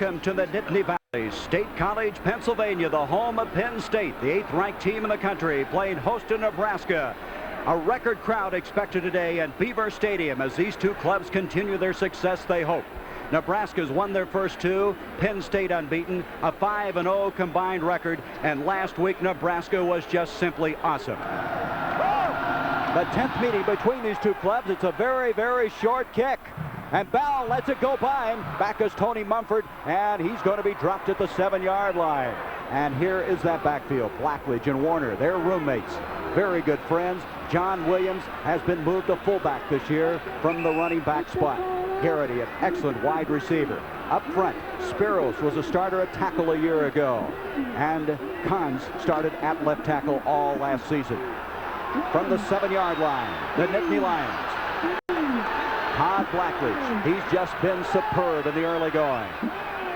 Welcome to the Nittany Lions, State College, Pennsylvania, the home of Penn State, the 8th-ranked team in the country, playing host to Nebraska. A record crowd expected today at Beaver Stadium as these two clubs continue their success, they hope. Nebraska's won their first two, Penn State unbeaten, a 5-0 combined record, and last week Nebraska was just simply awesome. The 10th meeting between these two clubs. It's a very, very short kick. And Bell lets it go by him. Back is Tony Mumford, and he's going to be dropped at the 7-yard line. And here is that backfield. Blackledge and Warner, they're roommates. Very good friends. John Williams has been moved to fullback this year from the running back spot. Garrity, an excellent wide receiver. Up front, Spiros was a starter at tackle a year ago. And Cons started at left tackle all last season. From the 7-yard line, the Nittany Lions. Todd Blackledge, he's just been superb in the early going.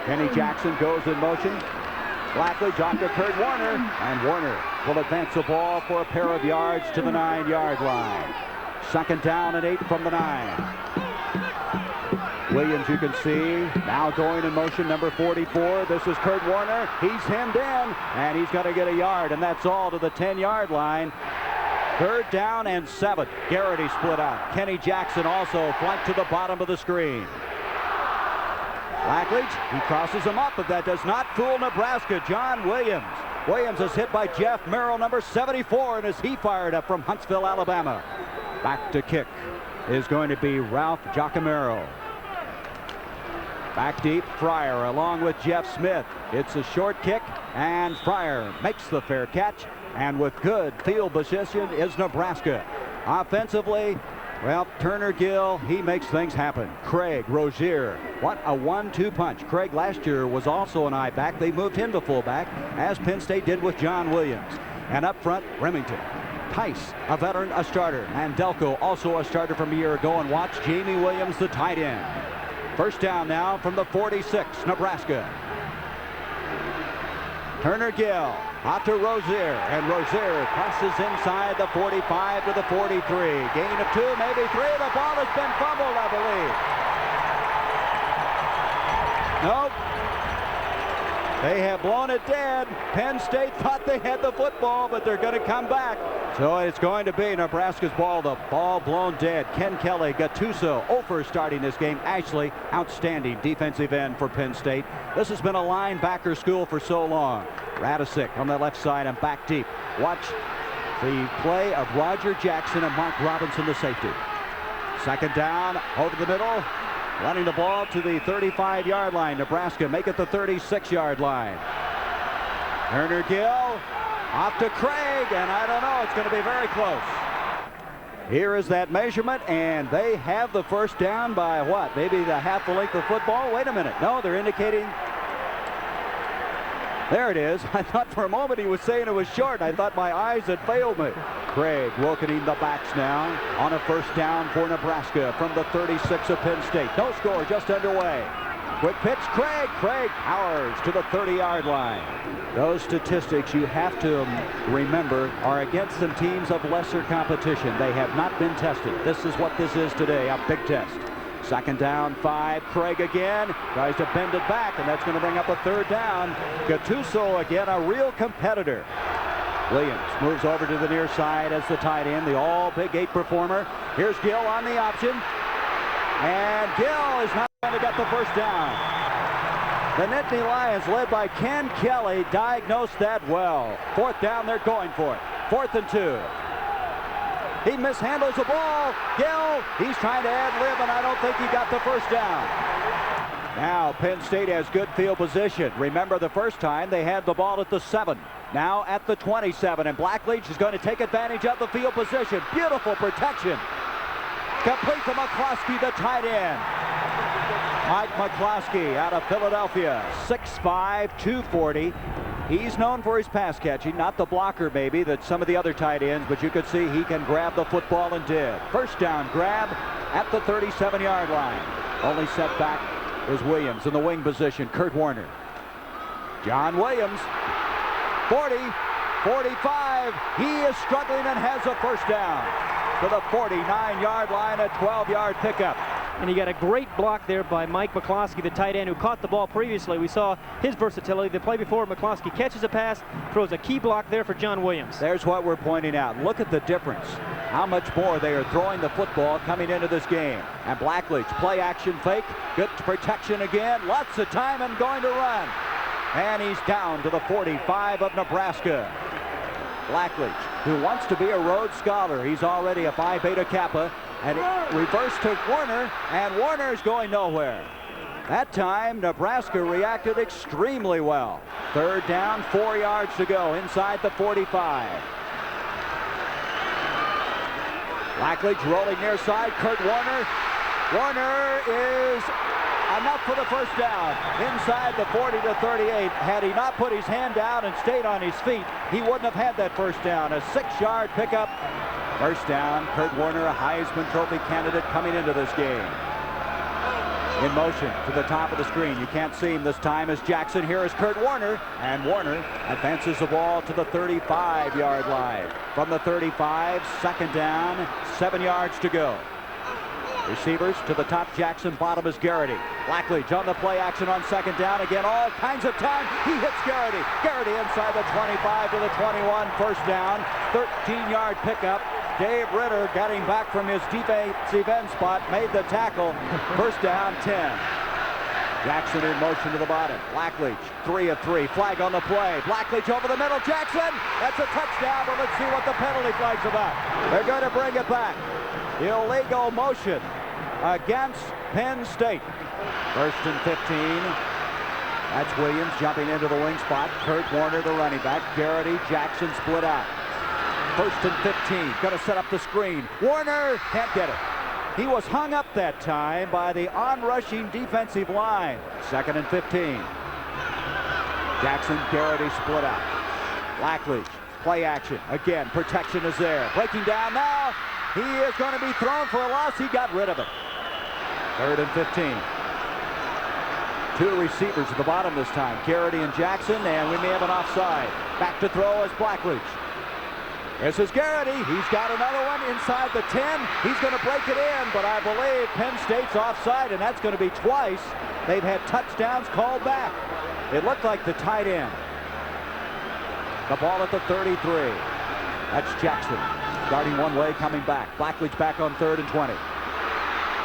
Kenny Jackson goes in motion. Blackledge off to Kurt Warner, and Warner will advance the ball for a pair of yards to the 9-yard line. 2nd down and 8 from the 9. Williams, you can see, now going in motion, number 44. This is Kurt Warner. He's hemmed in, and he's going to get a yard, and that's all to the 10-yard line. 3rd down and 7. Garrity split out. Kenny Jackson also flanked to the bottom of the screen. Blackledge, he crosses him up, but that does not fool Nebraska. John Williams. Williams is hit by Jeff Merrill, number 74, and as he fired up from Huntsville, Alabama. Back to kick is going to be Ralph Giacomero. Back deep, Fryer along with Jeff Smith. It's a short kick, and Fryer makes the fair catch. And with good field position is Nebraska. Offensively, well, Turner Gill, he makes things happen. Craig Rozier, what a 1-2 punch. Craig last year was also an I-back. They moved him to fullback, as Penn State did with John Williams. And up front, Remington. Tice, a veteran, a starter. And Delco, also a starter from a year ago. And watch Jamie Williams, the tight end. 1st down now from the 46, Nebraska. Turner Gill out to Rozier, and Rozier crosses inside the 45 to the 43. Gain of 2, maybe 3. The ball has been fumbled, I believe. Nope. They have blown it dead. Penn State thought they had the football, but they're going to come back. So it's going to be Nebraska's ball. The ball blown dead. Ken Kelly, Gattuso, Ofer starting this game. Ashley, outstanding defensive end for Penn State. This has been a linebacker school for so long. Radisic on the left side and back deep. Watch the play of Roger Jackson and Mark Robinson, the safety. 2nd down, over the middle. Running the ball to the 35-yard line. Nebraska make it the 36-yard line. Turner Gill off to Craig, and I don't know, it's going to be very close. Here is that measurement, and they have the 1st down by what? Maybe the half the length of football? Wait a minute. No, they're indicating. There it is. I thought for a moment he was saying it was short. I thought my eyes had failed me. Craig welcoming the backs now on a 1st down for Nebraska from the 36 of Penn State. No score, just underway. Quick pitch, Craig. Craig powers to the 30-yard line. Those statistics you have to remember are against some teams of lesser competition. They have not been tested. This is what this is today, a big test. 2nd down, 5. Craig again tries to bend it back, and that's going to bring up a 3rd down. Gattuso again, a real competitor. Williams moves over to the near side as the tight end, the all-Big 8 performer. Here's Gill on the option, and Gill is not going to get the 1st down. The Nittany Lions, led by Ken Kelly, diagnosed that well. 4th down, they're going for it. 4th and 2. He mishandles the ball. Gill, he's trying to ad-lib, and I don't think he got the 1st down. Now Penn State has good field position. Remember the first time they had the ball at the 7. Now at the 27, and Blackledge is going to take advantage of the field position. Beautiful protection. Complete to McCloskey, the tight end. Mike McCloskey out of Philadelphia, 6'5", 240. He's known for his pass catching, not the blocker maybe that some of the other tight ends, but you could see he can grab the football and did. 1st down grab at the 37-yard line. Only setback is Williams in the wing position. Kurt Warner. John Williams, 40, 45. He is struggling and has a 1st down to the 49-yard line, a 12-yard pickup. And he got a great block there by Mike McCloskey, the tight end, who caught the ball previously. We saw his versatility. The play before, McCloskey catches a pass, throws a key block there for John Williams. There's what we're pointing out. Look at the difference. How much more they are throwing the football coming into this game. And Blackledge, play action fake. Good protection again. Lots of time and going to run. And he's down to the 45 of Nebraska. Blackledge, who wants to be a Rhodes Scholar. He's already a Phi Beta Kappa. And it reversed to Warner, and Warner's going nowhere. That time, Nebraska reacted extremely well. Third down, 4 yards to go inside the 45. Blackledge rolling near side. Kurt Warner. Warner is enough for the first down. Inside the 40 to 38. Had he not put his hand down and stayed on his feet, he wouldn't have had that first down. A 6-yard pickup. First down. Kurt Warner, a Heisman Trophy candidate coming into this game. In motion to the top of the screen. You can't see him this time as Jackson. Here is Kurt Warner. And Warner advances the ball to the 35-yard line. From the 35, second down, 7 yards to go. Receivers to the top. Jackson, bottom is Garrity. Blackledge on the play action on second down. Again, all kinds of time. He hits Garrity. Garrity inside the 25 to the 21. First down, 13-yard pickup. Dave Ritter getting back from his defensive end spot, made the tackle. First down, 10. Jackson in motion to the bottom. Blackledge, 3 of 3. Flag on the play. Blackledge over the middle. Jackson, that's a touchdown, but let's see what the penalty flag's about. They're going to bring it back. Illegal motion against Penn State. First and 15. That's Williams jumping into the wing spot. Kurt Warner, the running back. Garrity, Jackson split out. First and 15. Going to set up the screen. Warner can't get it. He was hung up that time by the on-rushing defensive line. Second and 15. Jackson, Garrity split out. Blackledge, play action. Again, protection is there. Breaking down now. He is going to be thrown for a loss. He got rid of it. Third and 15. Two receivers at the bottom this time. Garrity and Jackson, and we may have an offside. Back to throw is Blackledge. This is Garrity. He's got another one inside the 10. He's going to break it in, but I believe Penn State's offside, and that's going to be twice. They've had touchdowns called back. It looked like the tight end. The ball at the 33. That's Jackson. Starting one way, coming back. Blackledge back on 3rd and 20.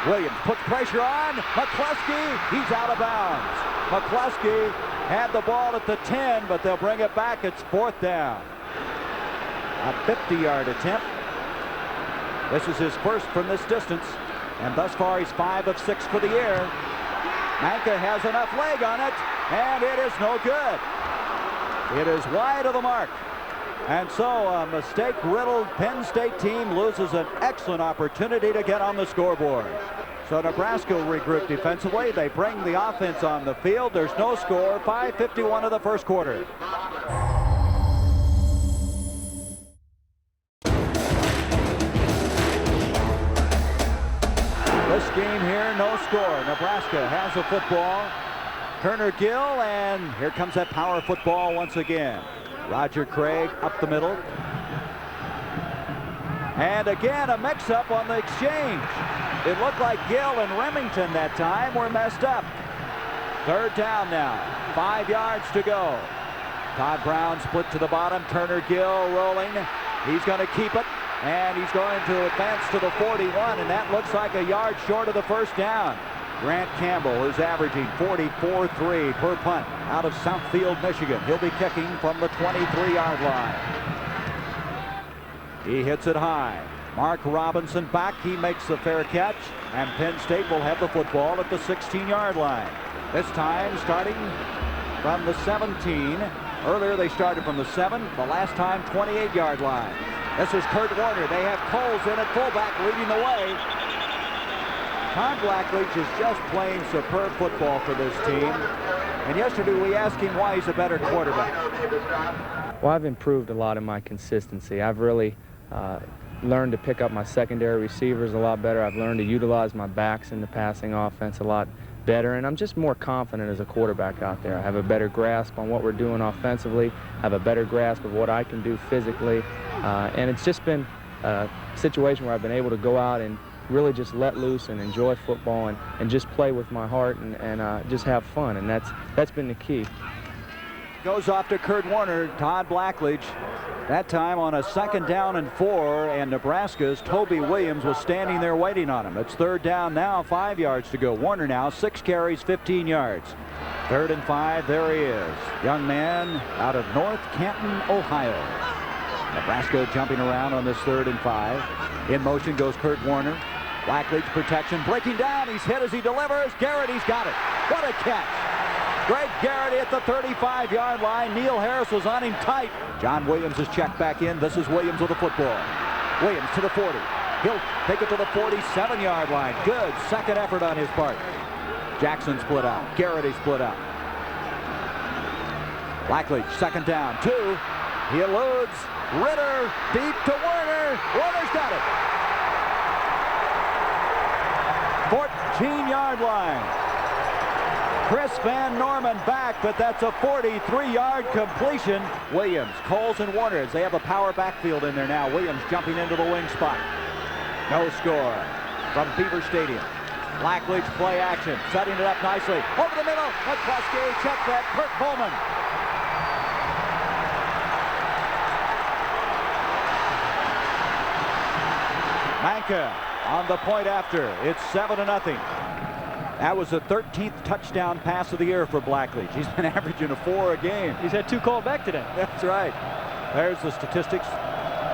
Williams puts pressure on. McCloskey, he's out of bounds. McCloskey had the ball at the 10, but they'll bring it back. It's 4th down. A 50-yard attempt. This is his first from this distance, and thus far he's 5 of 6 for the year. Manka has enough leg on it, and it is no good. It is wide of the mark. And so a mistake-riddled Penn State team loses an excellent opportunity to get on the scoreboard. So Nebraska will regroup defensively. They bring the offense on the field. There's no score. 5:51 of the first quarter. This game here, no score. Nebraska has the football. Turner Gill, and here comes that power football once again. Roger Craig up the middle. And again, a mix-up on the exchange. It looked like Gill and Remington that time were messed up. Third down now. 5 yards to go. Todd Brown split to the bottom. Turner Gill rolling. He's going to keep it. And he's going to advance to the 41. And that looks like a yard short of the first down. Grant Campbell is averaging 44.3 per punt out of Southfield, Michigan. He'll be kicking from the 23-yard line. He hits it high. Mark Robinson back. He makes the fair catch. And Penn State will have the football at the 16-yard line. This time starting from the 17. Earlier they started from the 7. The last time 28-yard line. This is Kurt Warner. They have Coles in at fullback leading the way. Todd Blackledge is just playing superb football for this team. And yesterday we asked him why he's a better quarterback. Well, I've improved a lot in my consistency. I've really learned to pick up my secondary receivers a lot better. I've learned to utilize my backs in the passing offense a lot better, and I'm just more confident as a quarterback out there. I have a better grasp on what we're doing offensively. I have a better grasp of what I can do physically, and it's just been a situation where I've been able to go out and really just let loose and enjoy football and just play with my heart and just have fun, and that's been the key. Goes off to Kurt Warner. Todd Blackledge, that time on a 2nd down and 4, and Nebraska's Toby Williams was standing there waiting on him. It's 3rd down now, 5 yards to go. Warner now 6 carries, 15 yards. 3rd and 5, there he is. Young man out of North Canton, Ohio. Nebraska jumping around on this 3rd and 5. In motion goes Kurt Warner. Blackledge protection, breaking down. He's hit as he delivers. Garrity's got it. What a catch. Greg Garrity at the 35-yard line. Neil Harris was on him tight. John Williams is checked back in. This is Williams with the football. Williams to the 40. He'll take it to the 47-yard line. Good second effort on his part. Jackson split out. Garrity split out. Blackledge, 2nd down, 2. He eludes. Ritter deep to Werner. Werner's got it. 14-yard line. Chris Van Norman back, but that's a 43-yard completion. Williams, Coles, and Warner as they have a power backfield in there now. Williams jumping into the wing spot. No score from Beaver Stadium. Blackledge play action, setting it up nicely. Over the middle, McCluskey, check that, Kirk Bowman. Manka on the point after. It's 7-0. That was the 13th touchdown pass of the year for Blackledge. He's been averaging a 4 a game. He's had 2 called back today. That's right. There's the statistics.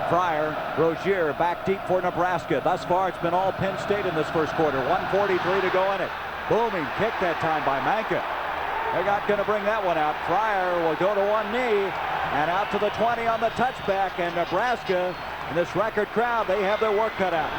Fryer, Rozier back deep for Nebraska. Thus far, it's been all Penn State in this first quarter. 1:43 to go in it. Booming kick that time by Manka. They're not going to bring that one out. Fryer will go to one knee and out to the 20 on the touchback. And Nebraska, in this record crowd, they have their work cut out.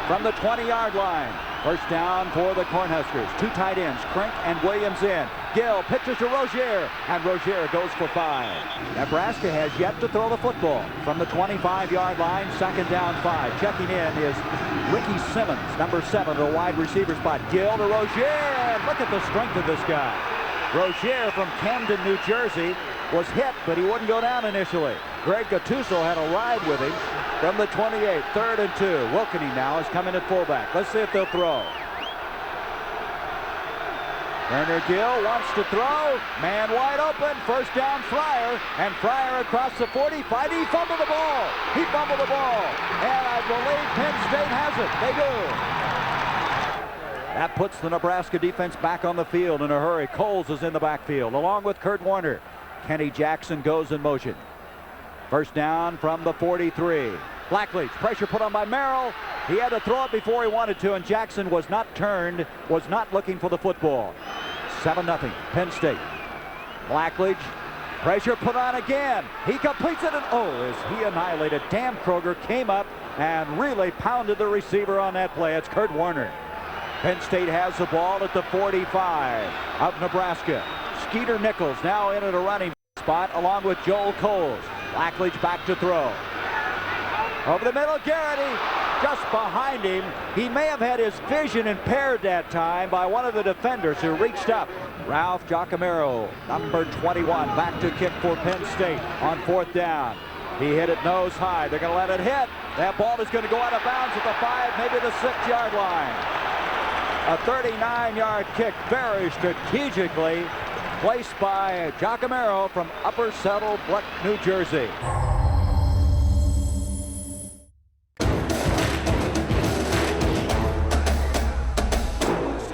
From the 20-yard line. First down for the Cornhuskers. 2 tight ends, Crink and Williams in. Gill pitches to Rozier, and Rozier goes for 5. Nebraska has yet to throw the football. From the 25-yard line, 2nd down, 5. Checking in is Ricky Simmons, number 7, the wide receiver spot. Gill to Rozier, and look at the strength of this guy. Rozier from Camden, New Jersey, was hit, but he wouldn't go down initially. Greg Gattuso had a ride with him from the 28, 3rd and 2. Wilkening now is coming at fullback. Let's see if they'll throw. Turner Gill wants to throw. Man wide open. First down, Fryer. And Fryer across the 45. He fumbled the ball. He fumbled the ball. And I believe Penn State has it. They do. That puts the Nebraska defense back on the field in a hurry. Coles is in the backfield along with Kurt Warner. Kenny Jackson goes in motion. First down from the 43. Blackledge, pressure put on by Merrill. He had to throw it before he wanted to, and Jackson was not turned, was not looking for the football. 7-0, Penn State. Blackledge, pressure put on again. He completes it, and as he annihilated. Dan Kroger came up and really pounded the receiver on that play. It's Kurt Warner. Penn State has the ball at the 45 of Nebraska. Skeeter Nichols now in at a running spot along with Joel Coles. Blackledge back to throw. Over the middle, Garrity just behind him. He may have had his vision impaired that time by one of the defenders who reached up. Ralph Giacomero, number 21, back to kick for Penn State on 4th down. He hit it nose high. They're going to let it hit. That ball is going to go out of bounds at the 5, maybe the 6-yard line. A 39-yard kick, very strategically placed by Giacomero from Upper Saddlebrook, New Jersey.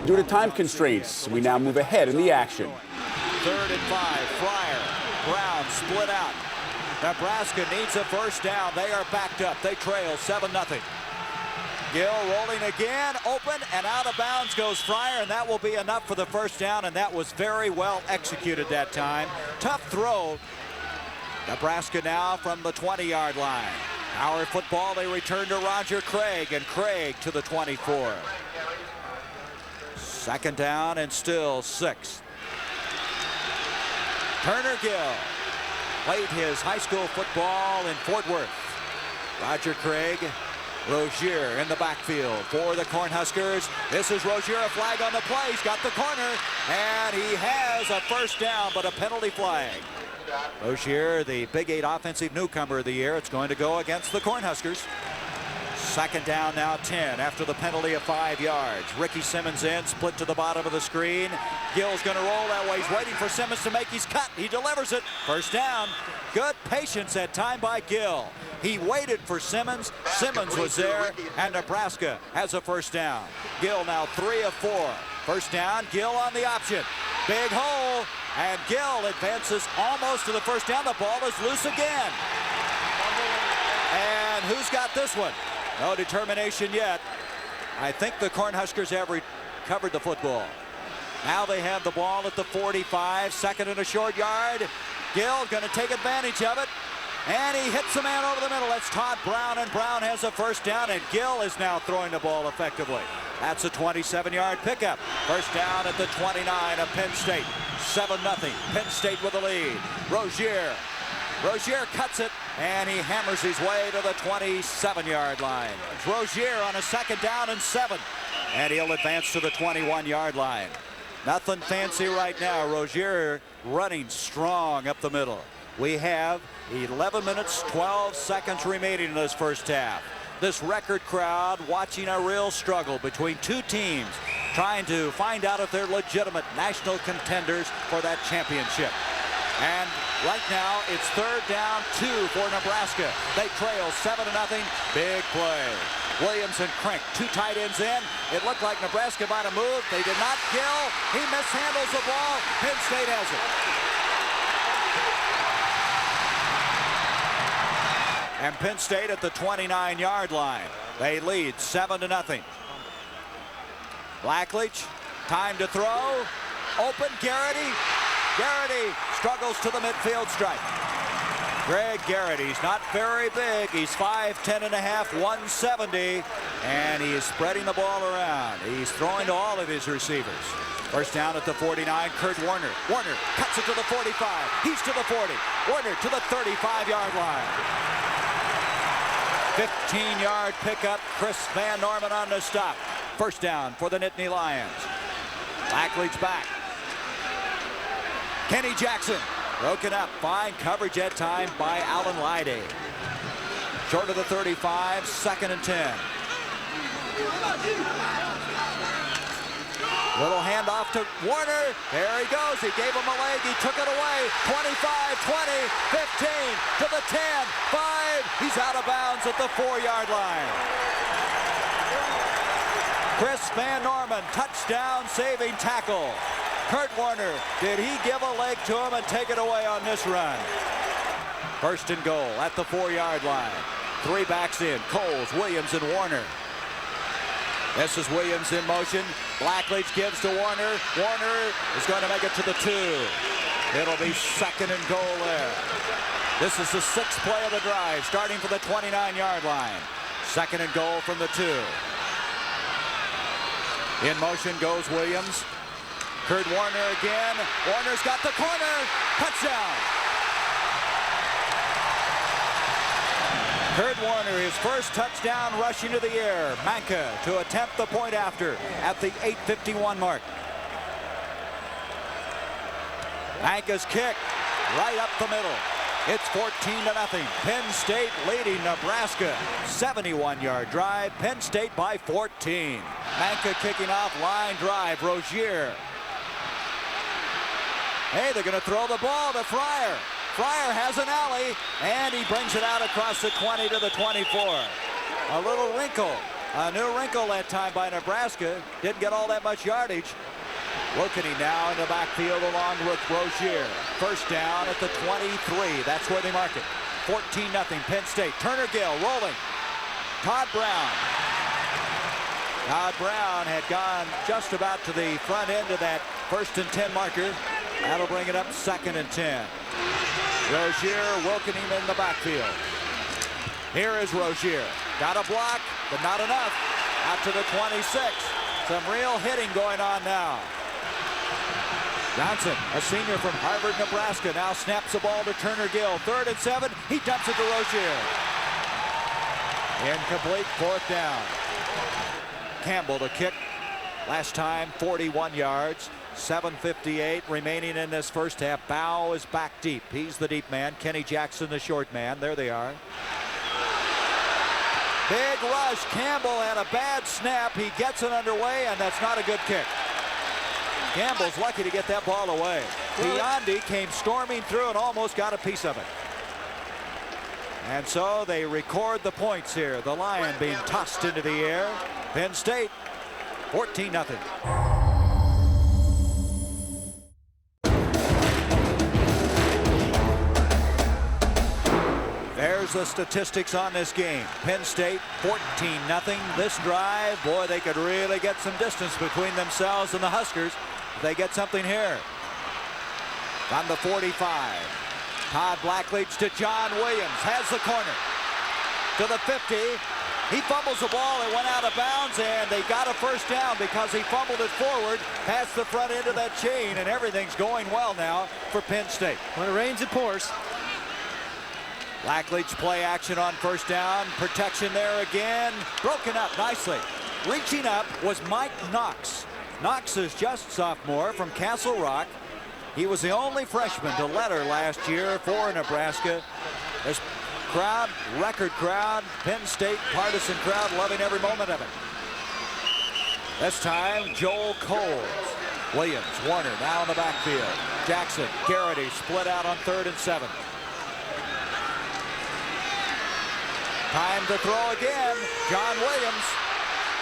Due to time constraints, we now move ahead in the action. 3rd and 5, Fryer, Brown split out. Nebraska needs a first down. They are backed up. They trail 7-0. Gill rolling again, open and out of bounds goes Fryer, and that will be enough for the first down, and that was very well executed that time. Tough throw. Nebraska now from the 20-yard line. Power football, they return to Roger Craig, and Craig to the 24. 2nd down and still 6. Turner Gill played his high school football in Fort Worth. Roger Craig, Rozier in the backfield for the Cornhuskers. This is Rozier, a flag on the play. He's got the corner, and he has a first down, but a penalty flag. Rozier, the Big 8 offensive newcomer of the year. It's going to go against the Cornhuskers. Second down now 10 after the penalty of 5 yards. Ricky Simmons in, split to the bottom of the screen. Gill's going to roll that way. He's waiting for Simmons to make his cut. He delivers it. First down. Good patience that time by Gill. He waited for Simmons. Simmons was there, and Nebraska has a first down. Gill now 3 of 4. First down, Gill on the option. Big hole, and Gill advances almost to the first down. The ball is loose again. And who's got this one? No determination yet. I think the Cornhuskers have recovered the football. Now they have the ball at the 45, second and a short yard. Gill going to take advantage of it. And he hits the man over the middle. That's Todd Brown, and Brown has a first down, and Gill is now throwing the ball effectively. That's a 27-yard pickup. First down at the 29 of Penn State. 7-0. Penn State with the lead. Rozier cuts it, and he hammers his way to the 27-yard line. Rozier on a second down and 7, and he'll advance to the 21-yard line. Nothing fancy right now. Rozier running strong up the middle. We have 11 minutes, 12 seconds remaining in this first half. This record crowd watching a real struggle between two teams trying to find out if they're legitimate national contenders for that championship. And right now, it's third down 2 for Nebraska. They trail 7-0. Big play. Williams and Crink, 2 tight ends in. It looked like Nebraska might have moved. They did not. Gill, he mishandles the ball. Penn State has it. And Penn State at the 29-yard line. They lead 7-0. Blackledge, time to throw. Open, Garrity. Garrity struggles to the midfield stripe. Greg Garrity's not very big. He's 5'10 and a half, 170, and he is spreading the ball around. He's throwing to all of his receivers. First down at the 49, Kurt Warner. Warner cuts it to the 45. He's to the 40. Warner to the 35-yard line. 15-yard pickup. Chris Van Norman on the stop. First down for the Nittany Lions. Blackledge back. Kenny Jackson broken up. Fine coverage at time by Alan Lyday. Short of the 35, second and 10. Little handoff to Warner. There he goes. He gave him a leg. He took it away. 25, 20, 15, to the 10, 5. He's out of bounds at the 4-yard line. Chris Van Norman, touchdown saving tackle. Kurt Warner, did he give a leg to him and take it away on this run? First and goal at the 4-yard line. 3 backs in, Coles, Williams, and Warner. This is Williams in motion. Blackledge gives to Warner. Warner is going to make it to the 2. It'll be second and goal there. This is the 6th play of the drive, starting for the 29-yard line. Second and goal from the 2. In motion goes Williams. Kurt Warner again. Warner's got the corner. Touchdown. Kurt Warner, his first touchdown rushing to the air. Manka to attempt the point after at the 8:51 mark. Manka's kick right up the middle. It's 14-0. Penn State leading Nebraska. 71-yard drive. Penn State by 14. Manka kicking off, line drive. Rozier. Hey, they're going to throw the ball to Fryer. Fryer has an alley, and he brings it out across the 20 to the 24. A little wrinkle, a new wrinkle that time by Nebraska. Didn't get all that much yardage. Wilkeny now in the backfield along with Rozier. First down at the 23. That's where they mark it. 14-0 Penn State. Turner Gill rolling. Todd Brown. Todd Brown had gone just about to the front end of that 1st and 10 marker. That'll bring it up 2nd and 10. Rozier, Wilkeny in the backfield. Here is Rozier. Got a block, but not enough. Out to the 26. Some real hitting going on now. Johnson, a senior from Harvard, Nebraska, now snaps the ball to Turner Gill. 3rd and 7. He dumps it to Rozier. Incomplete, 4th down. Campbell to kick. Last time, 41 yards. 7:58 remaining in this first half. Bow is back deep. He's the deep man. Kenny Jackson, the short man. There they are. Big rush. Campbell had a bad snap. He gets it underway, and that's not a good kick. Campbell's lucky to get that ball away. Biondi came storming through and almost got a piece of it. And so they record the points here. The Lion being tossed into the air. Penn State 14-0. There's the statistics on this game. Penn State 14-0. This drive, boy, they could really get some distance between themselves and the Huskers if they get something here. On the 45. Todd Blackledge to John Williams. Has the corner. To the 50. He fumbles the ball. It went out of bounds, and they got a first down because he fumbled it forward past the front end of that chain, and everything's going well now for Penn State. When it rains, it pours. Blackledge play action on first down. Protection there again. Broken up nicely. Reaching up was Mike Knox. Knox is just sophomore from Castle Rock. He was the only freshman to letter last year for Nebraska. This crowd, record crowd, Penn State partisan crowd, loving every moment of it. This time, Joel Coles. Williams, Warner now in the backfield. Jackson, Garrity split out on 3rd and 7. Time to throw again. John Williams.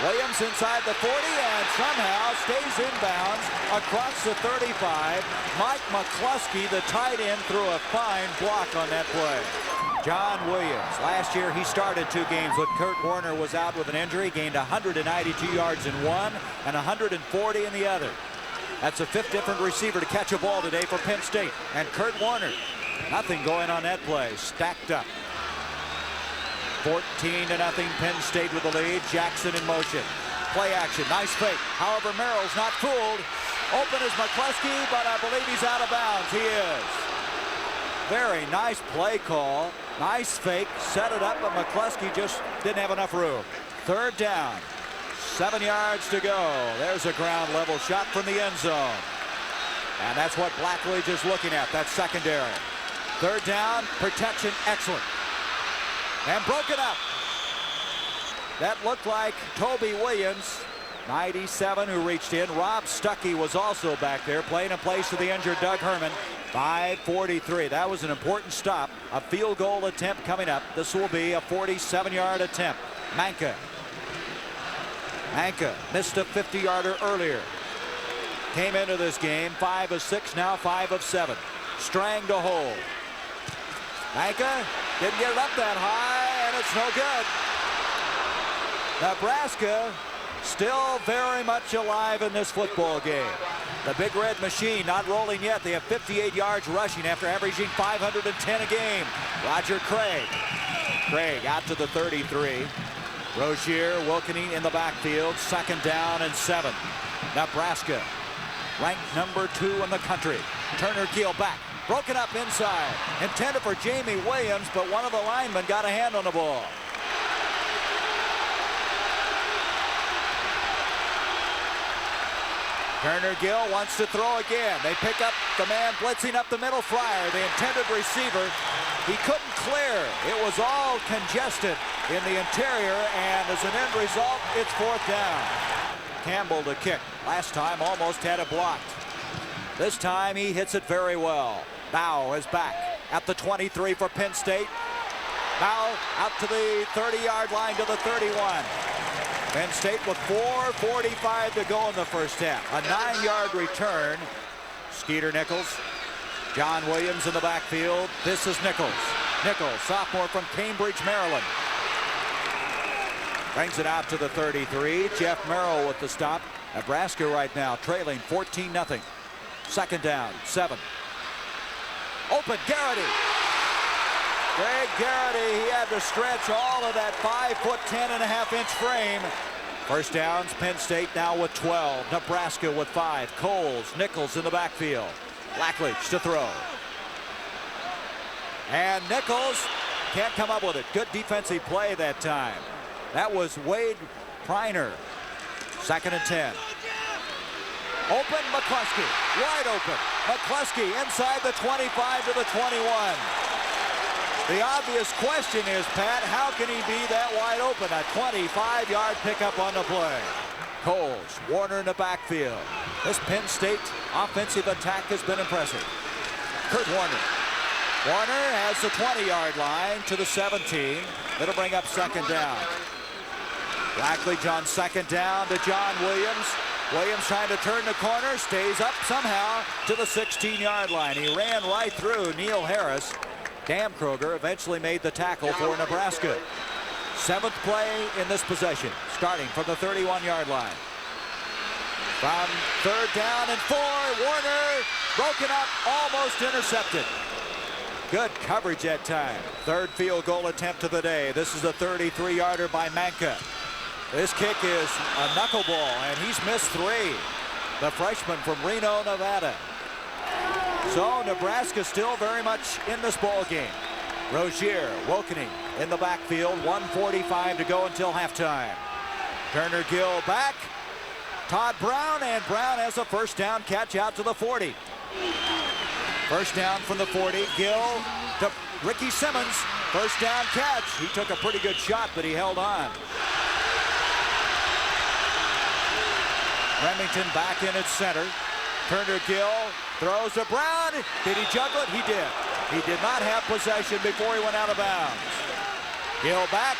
Williams inside the 40 and somehow stays inbounds across the 35. Mike McCluskey, the tight end, threw a fine block on that play. John Williams. Last year he started 2 games when Kurt Warner was out with an injury. Gained 192 yards in one and 140 in the other. That's the 5th different receiver to catch a ball today for Penn State. And Kurt Warner, nothing going on that play. Stacked up. 14-0 Penn State with the lead. Jackson in motion. Play action. Nice fake. However, Merrill's not fooled. Open is McCluskey, but I believe he's out of bounds. He is. Very nice play call. Nice fake. Set it up, but McCluskey just didn't have enough room. 3rd down. 7 yards to go. There's a ground level shot from the end zone. And that's what Blackledge is looking at. That's secondary. 3rd down. Protection excellent. And broken up. That looked like Toby Williams, 97, who reached in. Rob Stuckey was also back there, playing in place of the injured Doug Herman. 5:43. That was an important stop. A field goal attempt coming up. This will be a 47-yard attempt. Manka missed a 50-yarder earlier. Came into this game 5 of 6, now 5 of 7. Strang to hold. Manka didn't get it up that high, and it's no good. Nebraska still very much alive in this football game. The Big Red Machine not rolling yet. They have 58 yards rushing after averaging 510 a game. Roger Craig out to the 33. Rozier, Wilkening in the backfield. 2nd down and 7. Nebraska ranked number 2 in the country. Turner Keel back. Broken up inside. Intended for Jamie Williams, but one of the linemen got a hand on the ball. Turner Gill wants to throw again. They pick up the man blitzing up the middle. Fryer, the intended receiver. He couldn't clear. It was all congested in the interior, and as an end result, it's 4th down. Campbell to kick. Last time almost had it blocked. This time he hits it very well. Bow is back at the 23 for Penn State. Bow out to the 30-yard line to the 31. Penn State with 4:45 to go in the first half. A 9-yard return. Skeeter Nichols. John Williams in the backfield. This is Nichols. Nichols, sophomore from Cambridge, Maryland. Brings it out to the 33. Jeff Merrill with the stop. Nebraska right now trailing 14-0. 2nd down, 7. Open, Garrity. Greg Garrity, he had to stretch all of that 5'10" and a half-inch frame. First downs, Penn State now with 12. Nebraska with 5. Coles, Nichols in the backfield. Blackledge to throw. And Nichols can't come up with it. Good defensive play that time. That was Wade Priner. 2nd and 10. Open, McCluskey, wide open. McCluskey inside the 25 to the 21. The obvious question is, Pat, how can he be that wide open? A 25-yard pickup on the play. Coles, Warner in the backfield. This Penn State offensive attack has been impressive. Kurt Warner. Warner has the 20-yard line to the 17. It'll bring up second down. Blackledge on second down to John Williams. Williams trying to turn the corner, stays up somehow to the 16-yard line. He ran right through Neil Harris. Cam Kroger eventually made the tackle for Nebraska. 7th play in this possession, starting from the 31-yard line. From 3rd down and 4, Warner broken up, almost intercepted. Good coverage that time. 3rd field goal attempt of the day. This is a 33-yarder by Manka. This kick is a knuckleball, and he's missed 3. The freshman from Reno, Nevada. So Nebraska still very much in this ball game. Rozier, Wokening in the backfield. 1:45 to go until halftime. Turner Gill back. Todd Brown, and Brown has a first down catch out to the 40. First down from the 40. Gill to Ricky Simmons. First down catch. He took a pretty good shot, but he held on. Remington back in at center. Turner Gill throws to Brown. Did he juggle it? He did. He did not have possession before he went out of bounds. Gill back.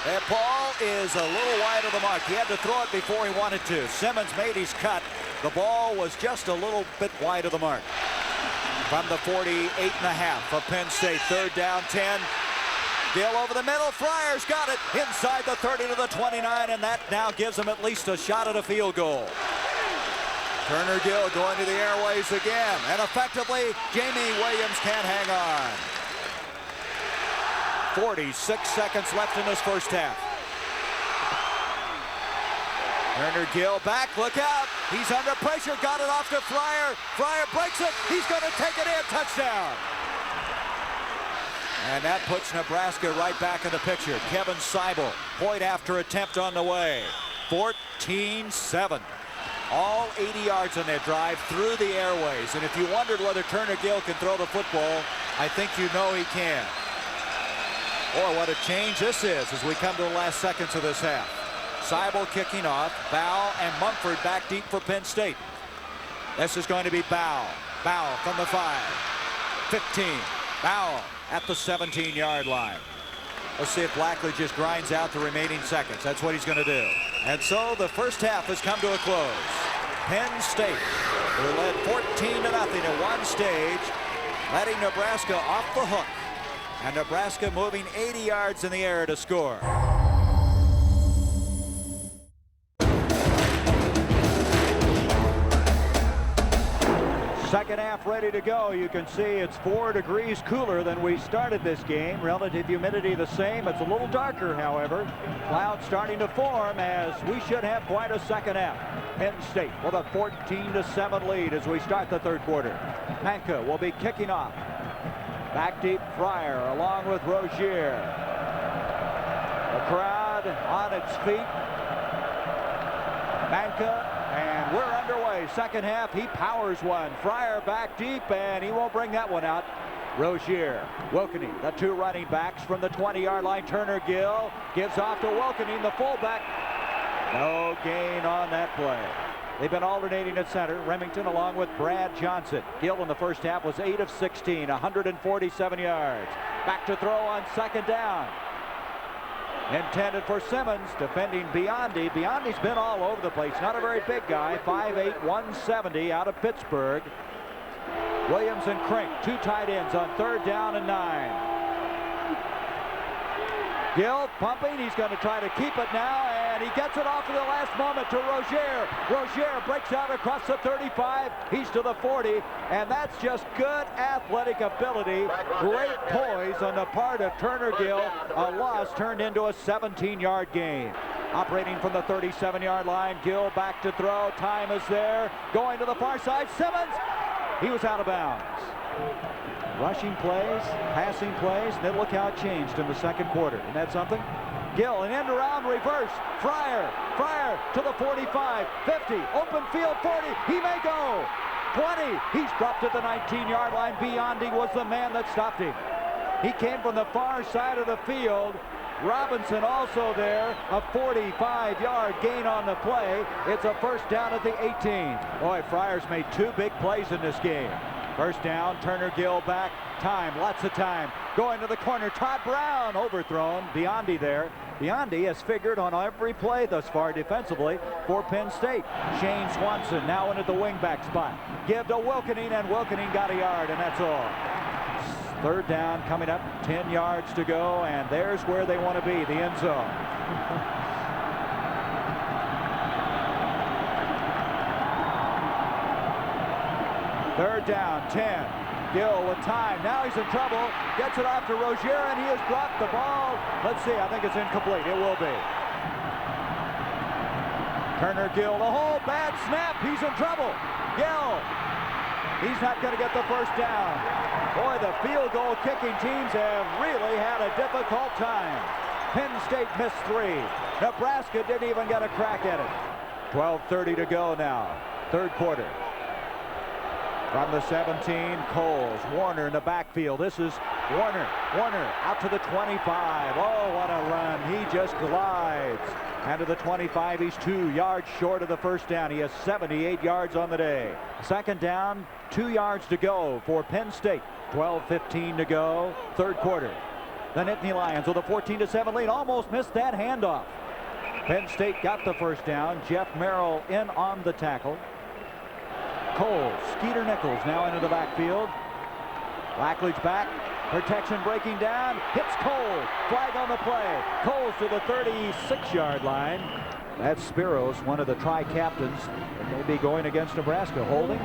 That ball is a little wide of the mark. He had to throw it before he wanted to. Simmons made his cut. The ball was just a little bit wide of the mark. From the 48.5 of Penn State. 3rd down, 10. Gill over the middle. Fryer's got it inside the 30 to the 29, and that now gives him at least a shot at a field goal. Turner Gill going to the airways again, and effectively Jamie Williams can't hang on. 46 seconds left in this first half. Turner Gill back, look out. He's under pressure, got it off to Fryer. Fryer breaks it, he's going to take it in, touchdown. And that puts Nebraska right back in the picture. Kevin Seibel, point after attempt on the way. 14-7. All 80 yards on that drive through the airways. And if you wondered whether Turner Gill can throw the football, I think you know he can. Boy, what a change this is as we come to the last seconds of this half. Seibel kicking off. Bow and Mumford back deep for Penn State. This is going to be Bow. Bow from the 5. 15. Bow at the 17-yard line. Let's see if Blackledge just grinds out the remaining seconds. That's what he's going to do. And so the first half has come to a close. Penn State, who led 14-0 at one stage, letting Nebraska off the hook. And Nebraska moving 80 yards in the air to score. Second half ready to go. You can see it's 4 degrees cooler than we started this game. Relative humidity the same. It's a little darker, however. Clouds starting to form as we should have quite a second half. Penn State with a 14-7 lead as we start the third quarter. Manka will be kicking off. Back deep, Fryer along with Rozier. The crowd on its feet. Manka. And we're underway. Second half, he powers one. Fryer back deep, and he won't bring that one out. Rozier, Wokening, the 2 running backs from the 20-yard line. Turner Gill gives off to Wokening, the fullback. No gain on that play. They've been alternating at center. Remington along with Brad Johnson. Gill in the first half was 8 of 16, 147 yards. Back to throw on second down. Intended for Simmons, defending Biondi. Biondi's been all over the place. Not a very big guy. 5'8", 170 out of Pittsburgh. Williams and Crink, 2 tight ends on 3rd down and 9. Gill pumping. He's going to try to keep it now, and he gets it off at the last moment to Rozier. Rozier breaks out across the 35. He's to the 40, and that's just good athletic ability. Great poise on the part of Turner Gill. A loss turned into a 17-yard gain. Operating from the 37-yard line, Gill back to throw. Time is there. Going to the far side, Simmons. He was out of bounds. Rushing plays, passing plays, and then look how it changed in the second quarter. Isn't that something? Gill, an end around reverse. Fryer to the 45, 50, open field 40. He may go. 20. He's dropped at the 19-yard line. Biondi was the man that stopped him. He came from the far side of the field. Robinson also there, a 45-yard gain on the play. It's a first down at the 18. Boy, Friars made two big plays in this game. First down, Turner Gill back. Time, lots of time. Going to the corner, Todd Brown overthrown. Biondi there. Biondi has figured on every play thus far defensively for Penn State. Shane Swanson now into the wingback spot. Give to Wilkening, and Wilkening got a yard, and that's all. Third down coming up, 10 yards to go, and there's where they want to be, the end zone. Third down, 10. Gill with time. Now he's in trouble. Gets it off to Rozier, and he has dropped the ball. Let's see. I think it's incomplete. It will be. Turner Gill, the whole bad snap. He's in trouble. Gill. He's not going to get the first down. Boy, the field goal kicking teams have really had a difficult time. Penn State missed 3. Nebraska didn't even get a crack at it. 12:30 to go now. Third quarter. From the 17, Coles. Warner in the backfield. This is Warner. Warner out to the 25. Oh, what a run. He just glides. And to the 25, he's 2 yards short of the first down. He has 78 yards on the day. Second down, 2 yards to go for Penn State. 12:15 to go. Third quarter. The Nittany Lions with a 14-7 lead. Almost missed that handoff. Penn State got the first down. Jeff Merrill in on the tackle. Cole, Skeeter Nichols now into the backfield. Blackledge back. Protection breaking down. Hits Cole. Flag on the play. Cole's to the 36-yard line. That's Spiros, one of the tri-captains that may be going against Nebraska, holding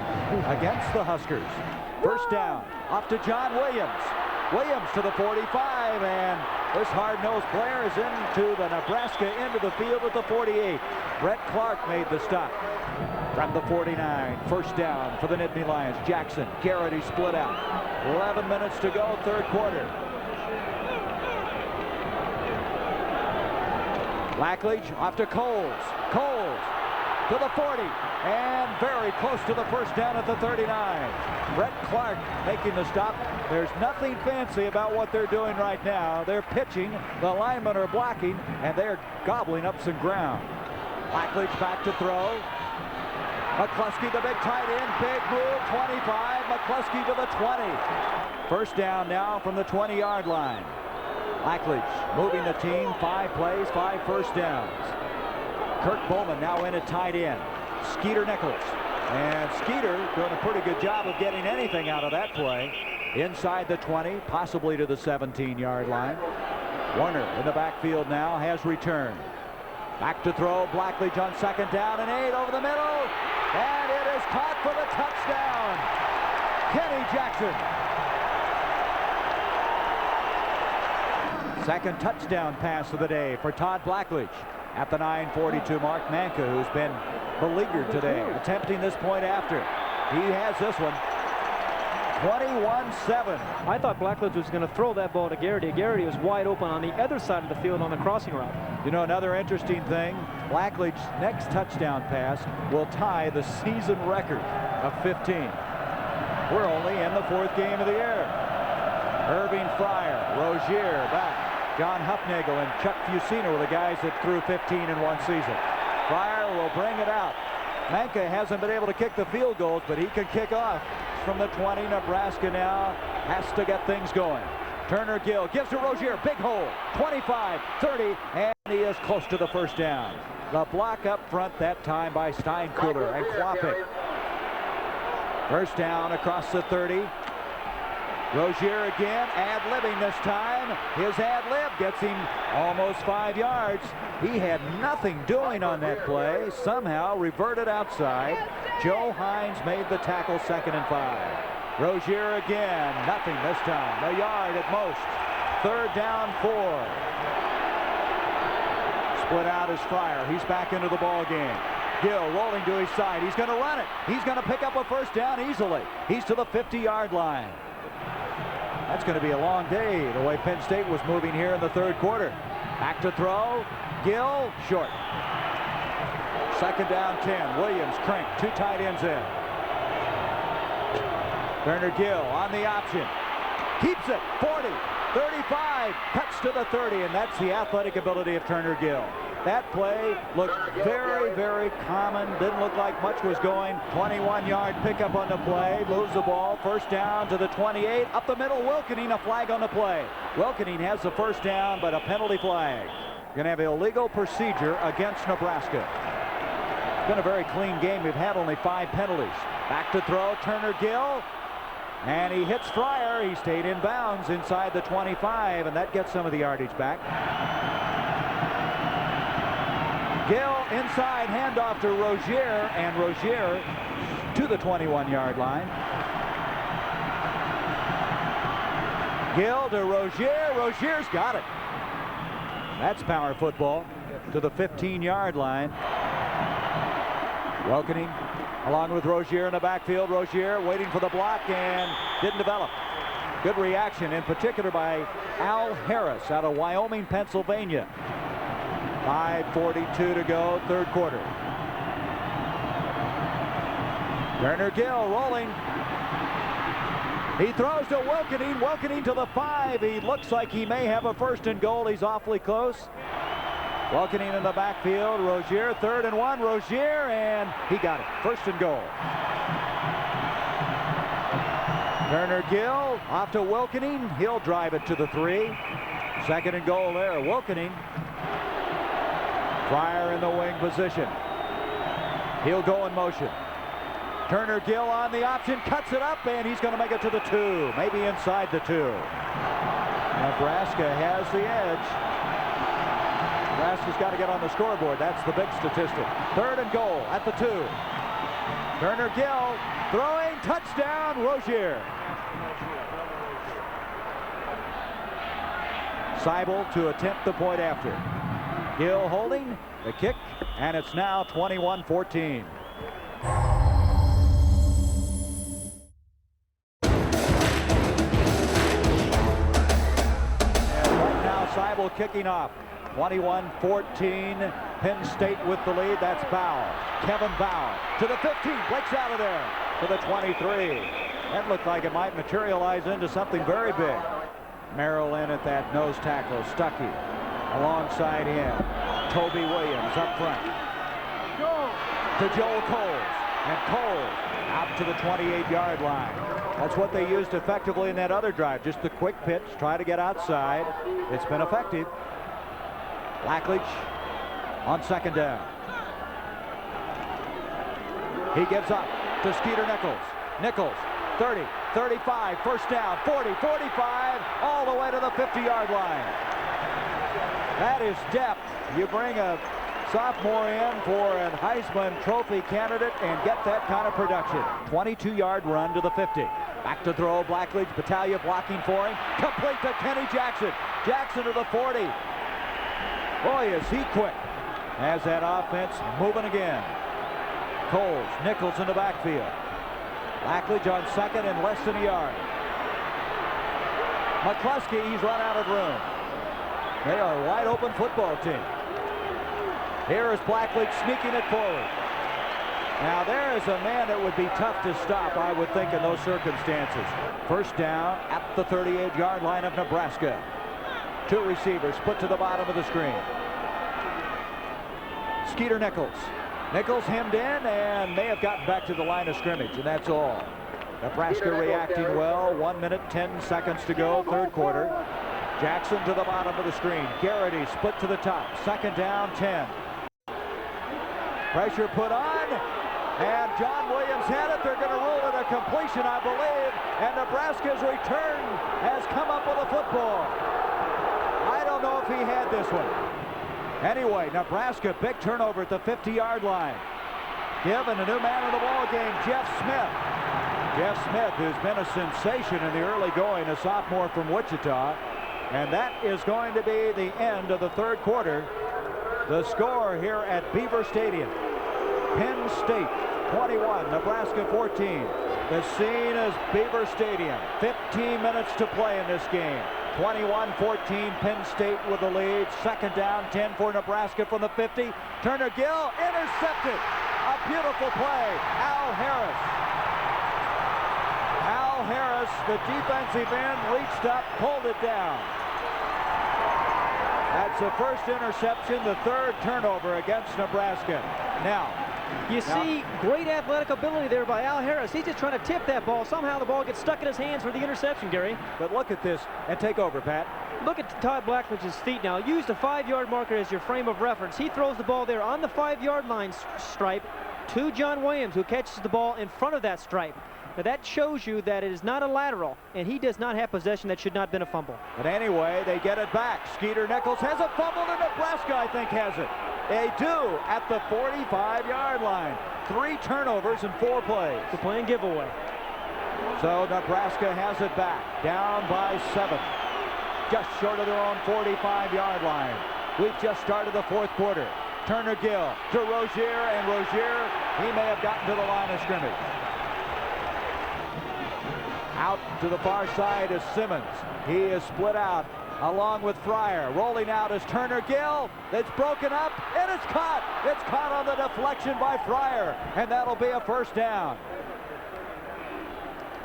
against the Huskers. First down. Off to John Williams. Williams to the 45, and this hard-nosed player is into the Nebraska into the field at the 48. Brett Clark made the stop from the 49. First down for the Nittany Lions. Jackson, Garrity split out. 11 minutes to go, third quarter. Blackledge off to Coles. Coles to the 40, and very close to the first down at the 39. Brett Clark making the stop. There's nothing fancy about what they're doing right now. They're pitching, the linemen are blocking, and they're gobbling up some ground. Blackledge back to throw. McCluskey, the big tight end, big move, 25. McCluskey to the 20. First down now from the 20-yard line. Blackledge moving the team, 5 plays, 5 first downs. Kirk Bowman now in at tight end. Skeeter Nichols. And Skeeter doing a pretty good job of getting anything out of that play. Inside the 20, possibly to the 17-yard line. Warner in the backfield now has returned. Back to throw, Blackledge on second down and 8 over the middle. And it is caught for the touchdown. Kenny Jackson. Second touchdown pass of the day for Todd Blackledge. At the 9:42 mark, Manka, who's been beleaguered today, attempting this point after. He has this one. 21-7. I thought Blackledge was going to throw that ball to Garrity. Garrity was wide open on the other side of the field on the crossing route. You know, another interesting thing, Blackledge's next touchdown pass will tie the season record of 15. We're only in the 4th game of the year. Irving Fryer, Rozier back. John Hufnagel and Chuck Fusina were the guys that threw 15 in one season. Fryer will bring it out. Manka hasn't been able to kick the field goals, but he can kick off from the 20. Nebraska now has to get things going. Turner Gill gives to Rozier, big hole, 25, 30, and he is close to the first down. The block up front that time by Steinkuhler and Kwapik. First down across the 30. Rozier again, ad-libbing this time. His ad-lib gets him almost 5 yards. He had nothing doing on that play. Somehow reverted outside. Joe Hines made the tackle, 2nd and 5. Rozier again, nothing this time. A yard at most. Third down, 4. Split out is Fryer. He's back into the ball game. Gill rolling to his side. He's going to run it. He's going to pick up a first down easily. He's to the 50-yard line. That's going to be a long day, the way Penn State was moving here in the third quarter. Back to throw. Gill, short. Second down, 10. Williams, Crank, 2 tight ends in. Turner Gill on the option. Keeps it, 40, 35, cuts to the 30, and that's the athletic ability of Turner Gill. That play looked very, very common. Didn't look like much was going. 21-yard pickup on the play. Moves the ball. First down to the 28. Up the middle, Wilkening, a flag on the play. Wilkening has the first down, but a penalty flag. Going to have illegal procedure against Nebraska. It's been a very clean game. We've had only 5 penalties. Back to throw, Turner Gill. And he hits Fryer. He stayed in bounds inside the 25, and that gets some of the yardage back. Gill inside, handoff to Rozier, and Rozier to the 21-yard line. Gill to Rozier. Rozier's got it. That's power football to the 15-yard line. Wilkening along with Rozier in the backfield. Rozier waiting for the block and didn't develop. Good reaction, in particular by Al Harris out of Wyoming, Pennsylvania. 5:42 to go, third quarter. Turner Gill rolling. He throws to Wilkening. Wilkening to the 5. He looks like he may have a first and goal. He's awfully close. Wilkening in the backfield. Rozier, 3rd and 1. Rozier, and he got it. First and goal. Turner Gill off to Wilkening. He'll drive it to the 3. 2nd and goal there. Wilkening. Fryer in the wing position. He'll go in motion. Turner Gill on the option, cuts it up, and he's going to make it to the 2, maybe inside the 2. Nebraska has the edge. Nebraska's got to get on the scoreboard. That's the big statistic. 3rd and goal at the 2. Turner Gill throwing, touchdown, Rozier. Seibel to attempt the point after. Gill holding the kick, and it's now 21-14. Seibel kicking off. 21-14. Penn State with the lead. That's Bow. Kevin Bow to the 15. Breaks out of there to the 23. That looked like it might materialize into something very big. Merrill in at that nose tackle. Stuckey alongside him. Toby Williams up front. To Joel Coles. And Coles out to the 28-yard line. That's what they used effectively in that other drive. Just the quick pitch, try to get outside. It's been effective. Blackledge on 2nd down. He gives up to Skeeter Nichols. Nichols, 30, 35, first down, 40, 45, all the way to the 50-yard line. That is depth. You bring a sophomore in for a Heisman Trophy candidate and get that kind of production. 22-yard run to the 50. Back to throw, Blackledge, Battaglia blocking for him. Complete to Kenny Jackson. Jackson to the 40. Boy, is he quick. Has that offense moving again. Coles, Nichols in the backfield. Blackledge on 2nd and less than a yard. McCluskey, he's run out of room. They are a wide open football team. Here is Blackledge sneaking it forward. Now there is a man that would be tough to stop, I would think, in those circumstances. First down at the 38-yard line of Nebraska. 2 receivers put to the bottom of the screen. Skeeter Nichols. Nichols hemmed in and may have gotten back to the line of scrimmage, and that's all. Nebraska reacting well. 1 minute, 10 seconds to go, third quarter. Jackson to the bottom of the screen. Garrity split to the top. 2nd down, 10. Pressure put on, and John Williams had it. They're going to rule it a completion, I believe, and Nebraska's return has come up with a football. I don't know if he had this one. Anyway, Nebraska, big turnover at the 50-yard line. Given a new man in the ball game, Jeff Smith. Jeff Smith, who's been a sensation in the early going, a sophomore from Wichita. And that is going to be the end of the third quarter. The score here at Beaver Stadium. Penn State 21, Nebraska 14. The scene is Beaver Stadium. 15 minutes to play in this game. 21-14, Penn State with the lead. 2nd down, 10 for Nebraska from the 50. Turner Gill intercepted. A beautiful play. Al Harris. Al Al Harris, the defensive end, reached up, pulled it down. That's the first interception, the third turnover against Nebraska. Now, you see great athletic ability there by Al Harris. He's just trying to tip that ball. Somehow the ball gets stuck in his hands for the interception, Gary. But look at this, and take over, Pat. Look at Todd Blackledge's feet now. Use the 5-yard marker as your frame of reference. He throws the ball there on the 5-yard line stripe to John Williams, who catches the ball in front of that stripe. Now that shows you that it is not a lateral, and he does not have possession. That should not have been a fumble. But anyway, they get it back. Skeeter Nichols has a fumble, and Nebraska, I think, has it. They do at the 45-yard line. 3 turnovers in 4 plays. It's a plain giveaway. So Nebraska has it back, down by 7. Just short of their own 45-yard line. We've just started the 4th quarter. Turner Gill to Rozier, and Rozier, he may have gotten to the line of scrimmage. Out to the far side is Simmons. He is split out along with Fryer. Rolling out is Turner Gill. It's broken up, and it's caught. It's caught on the deflection by Fryer, and that'll be a first down.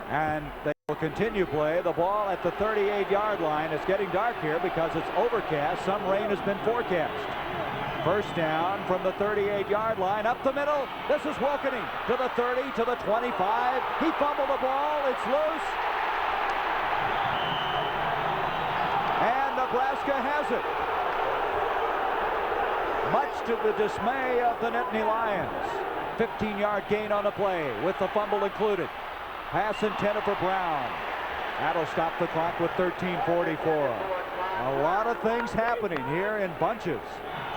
And they will continue play. The ball at the 38-yard line. It's getting dark here because it's overcast. Some rain has been forecast. First down from the 38-yard line, up the middle. This is Wilkening to the 30, to the 25. He fumbled the ball. It's loose. And Nebraska has it. Much to the dismay of the Nittany Lions. 15-yard gain on the play with the fumble included. Pass intended for Brown. That'll stop the clock with 13:44. A lot of things happening here in bunches.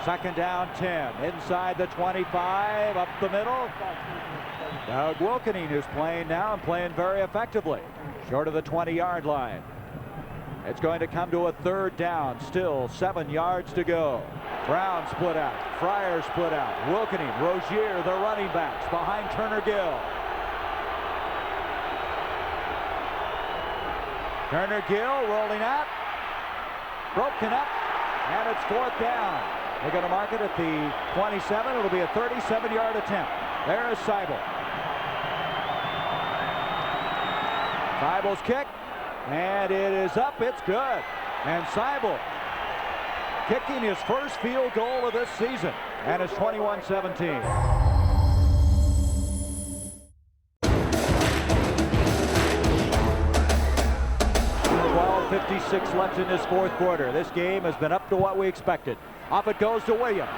Second down 10, inside the 25, up the middle. Doug Wilkening is playing now and playing very effectively. Short of the 20-yard line. It's going to come to a third down, still 7 yards to go. Brown split out, Fryer split out, Wilkening, Rozier, the running backs behind Turner Gill. Turner Gill rolling out, broken up, and it's 4th down. They're going to mark it at the 27. It'll be a 37-yard attempt. There's Seibel. Seibel's kick, and it is up. It's good. And Seibel kicking his first field goal of this season, and it's 21-17. 56 left in this 4th quarter. This game has been up to what we expected. Off it goes to Williams.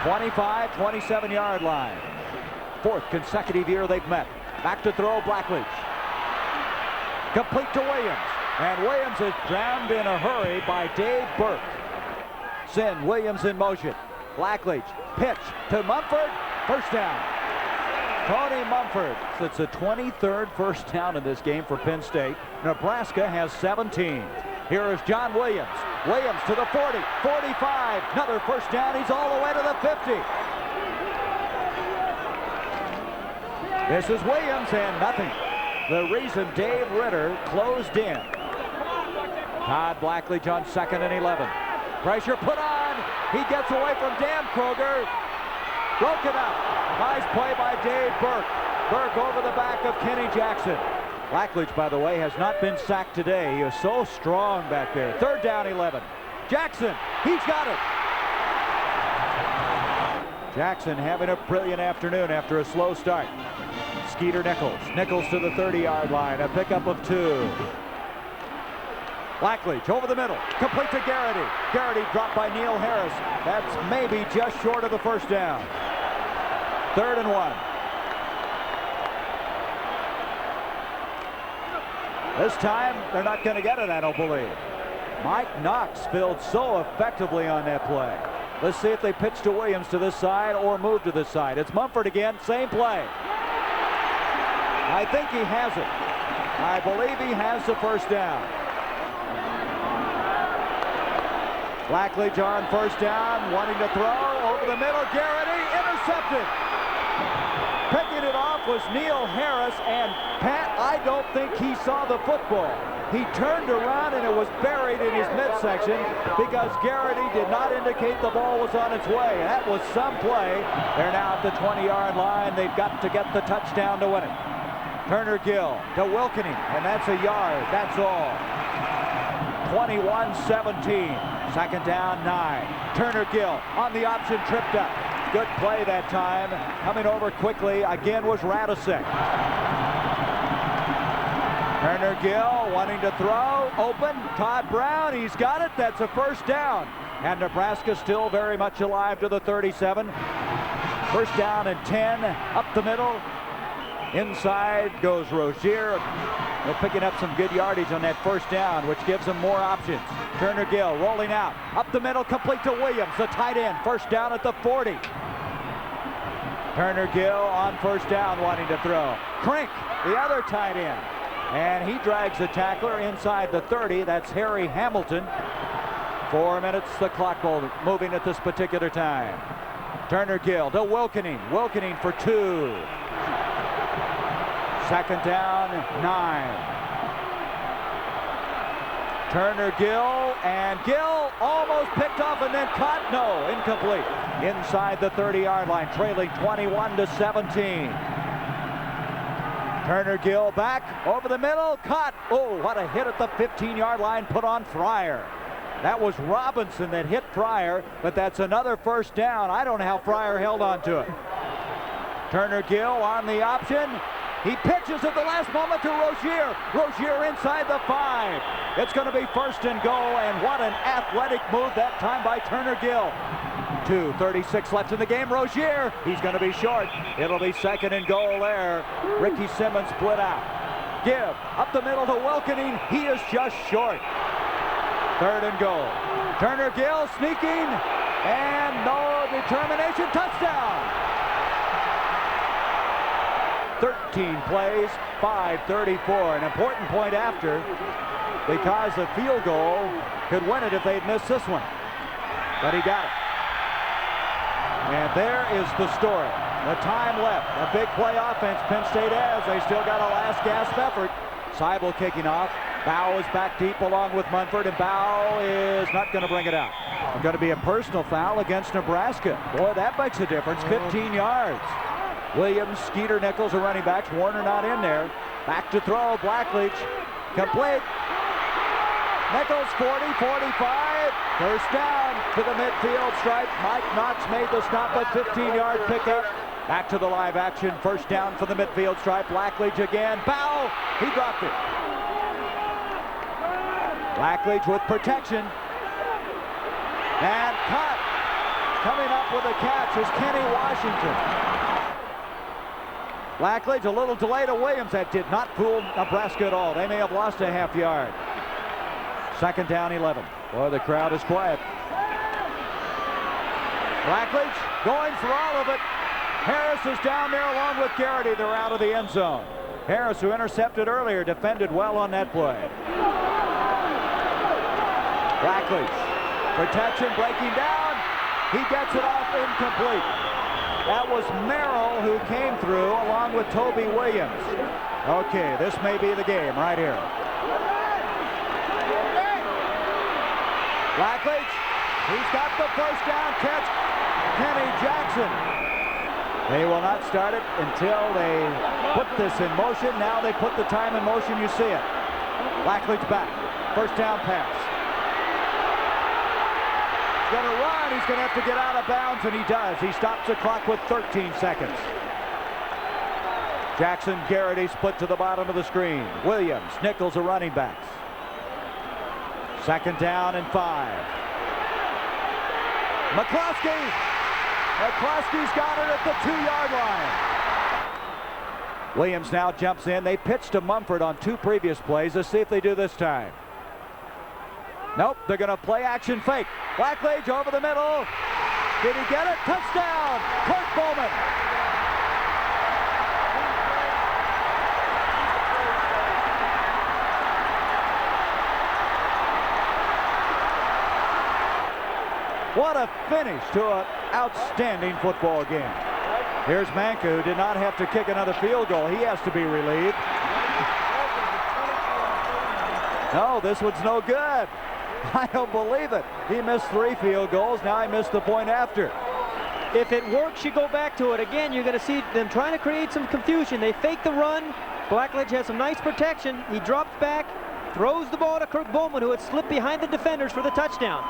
25, 27-yard line. 4th consecutive year they've met. Back to throw, Blackledge. Complete to Williams. And Williams is drowned in a hurry by Dave Burke. Send Williams in motion. Blackledge, pitch to Mumford. First down. Tony Mumford. It's a 23rd first down in this game for Penn State. Nebraska has 17. Here is John Williams. Williams to the 40, 45. Another first down. He's all the way to the 50. This is Williams and nothing. The reason Dave Ritter closed in. Todd Blackledge on 2nd and 11. Pressure put on. He gets away from Dan Kroger. Broken up. Nice play by Dave Burke. Burke over the back of Kenny Jackson. Blackledge, by the way, has not been sacked today. He is so strong back there. 3rd down 11. Jackson, he's got it. Jackson having a brilliant afternoon after a slow start. Skeeter Nichols. Nichols to the 30-yard line. A pickup of 2. Blackledge over the middle. Complete to Garrity. Garrity dropped by Neil Harris. That's maybe just short of the first down. 3rd and 1. This time, they're not going to get it, I don't believe. Mike Knox filled so effectively on that play. Let's see if they pitch to Williams to this side or move to this side. It's Mumford again, same play. I think he has it. I believe he has the first down. Blackledge on first down, wanting to throw over the middle. Garrity intercepted. Picking it off was Neil Harris, and Pat, I don't think he saw the football. He turned around and it was buried in his midsection because Garrity did not indicate the ball was on its way. That was some play. They're now at the 20-yard line. They've got to get the touchdown to win it. Turner Gill to Wilkening, and that's a yard. That's all. 21-17. Second down, 9. Turner Gill on the option, tripped up. Good play that time. Coming over quickly again was Radisek. Turner Gill wanting to throw. Open. Todd Brown. He's got it. That's a first down. And Nebraska still very much alive to the 37. First down and 10. Up the middle. Inside goes Rozier. They're picking up some good yardage on that first down, which gives them more options. Turner Gill rolling out. Up the middle, complete to Williams, the tight end. First down at the 40. Turner Gill on first down wanting to throw. Crink, the other tight end. And he drags the tackler inside the 30. That's Harry Hamilton. 4 minutes, the clock moving at this particular time. Turner Gill to Wilkening. Wilkening for 2. Second down, 9. Turner Gill, and Gill almost picked off and then caught. No, incomplete. Inside the 30-yard line, trailing 21-17. Turner Gill back over the middle, caught. Oh, what a hit at the 15-yard line put on Fryer. That was Robinson that hit Fryer, but that's another first down. I don't know how Fryer held on to it. Turner Gill on the option. He pitches at the last moment to Rozier. Rozier inside the 5. It's going to be first and goal, and what an athletic move that time by Turner Gill. 2:36 left in the game. Rozier, he's going to be short. It'll be second and goal there. Ricky Simmons split out. Give up the middle to Wilkening. He is just short. Third and goal. Turner Gill sneaking, and no determination. Touchdown. 13 plays, 5:34. An important point after, because the field goal could win it if they'd missed this one. But he got it. And there is the story. The time left. A big play offense Penn State has. They still got a last gasp effort. Seibel kicking off. Bow is back deep along with Munford, and Bow is not going to bring it out. It's going to be a personal foul against Nebraska. Boy, that makes a difference. 15 yards. Williams, Skeeter, Nichols are running backs. Warner not in there. Back to throw. Blackledge. Complete. Nichols 40, 45. First down to the midfield stripe. Mike Knox made the stop, but 15-yard pickup. Back to the live action. First down for the midfield stripe. Blackledge again. Bow. He dropped it. Blackledge with protection. And cut. Coming up with a catch is Kenny Washington. Blackledge a little delay to Williams. That did not fool Nebraska at all. They may have lost a half yard. Second down, 11. Boy, the crowd is quiet. Blackledge going for all of it. Harris is down there along with Garrity. They're out of the end zone. Harris, who intercepted earlier, defended well on that play. Blackledge, protection breaking down. He gets it off incomplete. That was Merrill who came through along with Toby Williams. Okay, this may be the game right here. Blackledge, he's got the first down catch. Kenny Jackson. They will not start it until they put this in motion. Now they put the time in motion. You see it. Blackledge back. First down pass. He's going to run. He's going to have to get out of bounds, and he does. He stops the clock with 13 seconds. Jackson, Garrity split to the bottom of the screen. Williams, Nichols are running backs. Second down and 5. McCloskey. McCloskey's got it at the 2-yard line. Williams now jumps in. They pitched to Munford on 2 previous plays. Let's see if they do this time. Nope, they're going to play action fake. Blackledge over the middle. Did he get it? Touchdown, Kirk Bowman. What a finish to an outstanding football game. Here's Manka, who did not have to kick another field goal. He has to be relieved. No, this one's no good. I don't believe it. He missed 3 field goals. Now he missed the point after. If it works, you go back to it. Again, you're going to see them trying to create some confusion. They fake the run, Blackledge has some nice protection. He drops back, throws the ball to Kirk Bowman, who had slipped behind the defenders for the touchdown.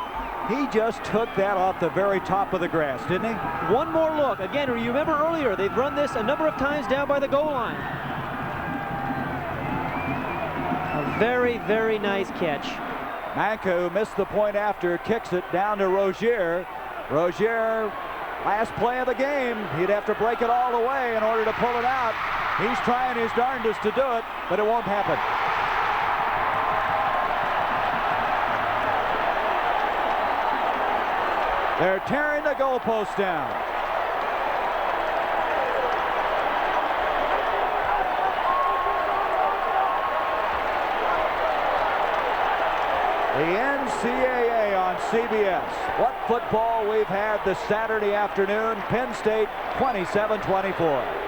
He just took that off the very top of the grass, didn't he? One more look. Again, you remember earlier, they've run this a number of times down by the goal line. A very, very nice catch. Manka, who missed the point after, kicks it down to Rozier. Rozier, last play of the game. He'd have to break it all the way in order to pull it out. He's trying his darndest to do it, but it won't happen. They're tearing the goalpost down. The NCAA on CBS. What football we've had this Saturday afternoon. Penn State 27-24.